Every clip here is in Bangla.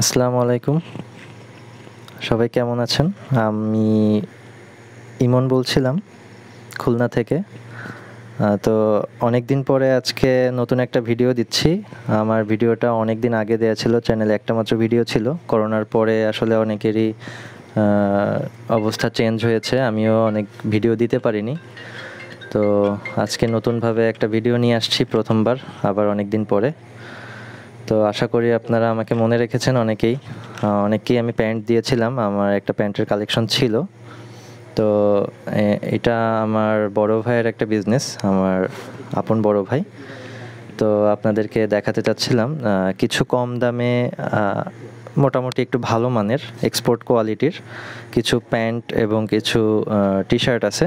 আসসালামু আলাইকুম। সবাই কেমন আছেন? আমি ইমন বলছিলাম খুলনা থেকে। তো অনেকদিন পরে আজকে নতুন একটা ভিডিও দিচ্ছি। আমার ভিডিওটা অনেকদিন আগে দেয়া ছিল, চ্যানেলে একটা মাত্র ভিডিও ছিল। করোনার পরে আসলে অনেকেরই অবস্থা চেঞ্জ হয়েছে, আমিও অনেক ভিডিও দিতে পারিনি। তো আজকে নতুনভাবে একটা ভিডিও নিয়ে আসছি প্রথমবার, আবার অনেকদিন পরে। তো আশা করি আপনারা আমাকে মনে রেখেছেন অনেকেই আমি প্যান্ট দিয়েছিলাম, আমার একটা প্যান্টের কালেকশন ছিল। তো এটা আমার বড় ভাইয়ের একটা বিজনেস, আমার আপন বড় ভাই। তো আপনাদেরকে দেখাতে চাচ্ছিলাম কিছু কম দামে মোটামুটি একটু ভালো মানের এক্সপোর্ট কোয়ালিটির কিছু প্যান্ট এবং কিছু টি শার্ট আছে।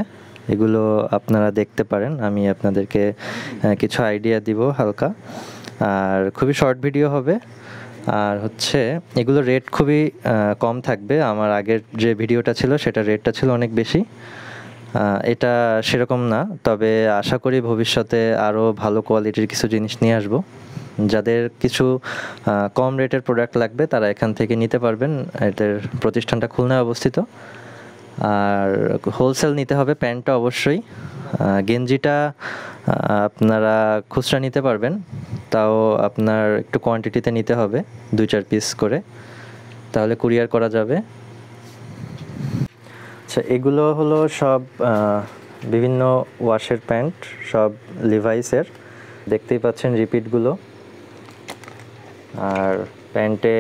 এগুলো আপনারা দেখতে পারেন, আমি আপনাদেরকে কিছু আইডিয়া দিব হালকা, আর খুবই শর্ট ভিডিও হবে। আর হচ্ছে এগুলো রেট খুবই কম থাকবে। আমার আগের যে ভিডিওটা ছিল সেটা রেটটা ছিল অনেক বেশি, এটা সেরকম না। তবে আশা করি ভবিষ্যতে আরও ভালো কোয়ালিটির কিছু জিনিস নিয়ে আসবো। যাদের কিছু কম রেটের প্রোডাক্ট লাগবে তারা এখান থেকে নিতে পারবেন। এদের প্রতিষ্ঠানটা খুলনায় অবস্থিত। আর হোলসেল নিতে হবে প্যান্টটা অবশ্যই। গেঞ্জিটা আপনারা খুচরা নিতে পারবেন, তাও আপনার একটু কোয়ান্টিটিতে নিতে হবে, 2-4 পিস করে, তাহলে কুরিয়ার করা যাবে। আচ্ছা, এগুলো হলো সব বিভিন্ন ওয়াশের প্যান্ট, সব লিভাইসের। দেখতেই পাচ্ছেন রিপিটগুলো। আর প্যান্টে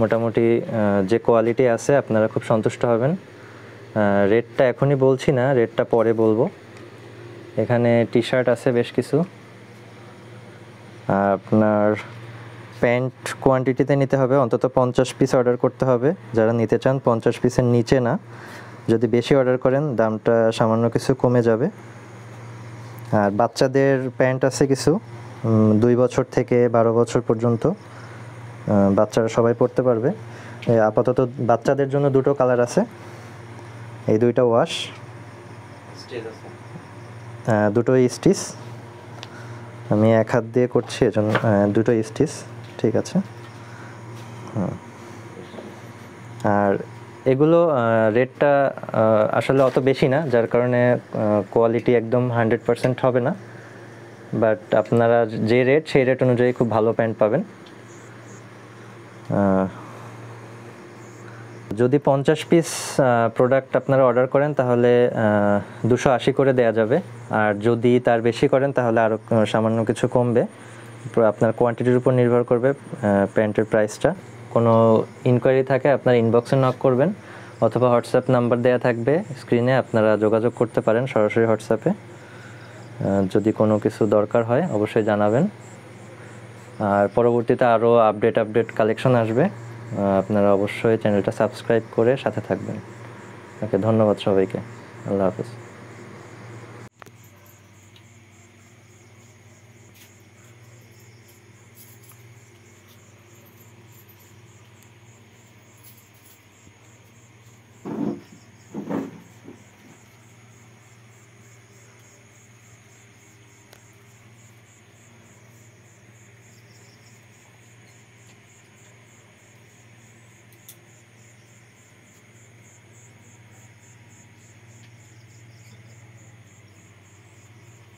মোটামুটি যে কোয়ালিটি আছে আপনারা খুব সন্তুষ্ট হবেন। রেটটা এখনই বলছি না, রেটটা পরে বলবো। এখানে টি শার্ট আছে বেশ কিছু। আপনার প্যান্ট কোয়ান্টিটিতে নিতে হবে, অন্তত 50 পিস অর্ডার করতে হবে যারা নিতে চান। 50 পিসের নিচে না, যদি বেশি অর্ডার করেন দামটা সামান্য কিছু কমে যাবে। আর বাচ্চাদের প্যান্ট আছে কিছু, 2 বছর থেকে 12 বছর পর্যন্ত বাচ্চারা সবাই পরতে পারবে। আপাতত বাচ্চাদের জন্য দুটো কালার আছে, এই দুইটা ওয়াশ, দুটো স্টিচ। আমি এক হাত দিয়ে করছি এজন্য দুটো স্টিচ, ঠিক আছে। আর এগুলো রেটটা আসলে অত বেশি না, যার কারণে কোয়ালিটি একদম 100% হবে না। বাট আপনারা যে রেট সেই রেট অনুযায়ী খুব ভালো প্যান্ট পাবেন। যদি 50 পিস প্রোডাক্ট আপনারা অর্ডার করেন তাহলে 280 করে দেয়া যাবে। আর যদি তার বেশি করেন তাহলে আরও সামান্য কিছু কমবে, আপনার কোয়ান্টিটির উপর নির্ভর করবে প্যান্টের প্রাইসটা। কোনো ইনকোয়ারি থাকে আপনার ইনবক্সে নক করবেন, অথবা হোয়াটসঅ্যাপ নাম্বার দেওয়া থাকবে স্ক্রিনে, আপনারা যোগাযোগ করতে পারেন সরাসরি হোয়াটসঅ্যাপে। যদি কোনো কিছু দরকার হয় অবশ্যই জানাবেন। আর পরবর্তীতে আরও আপডেট কালেকশন আসবে, আপনারা অবশ্যই চ্যানেলটা সাবস্ক্রাইব করে সাথে থাকবেন। ওকে, ধন্যবাদ সবাইকে। আল্লাহ হাফেজ।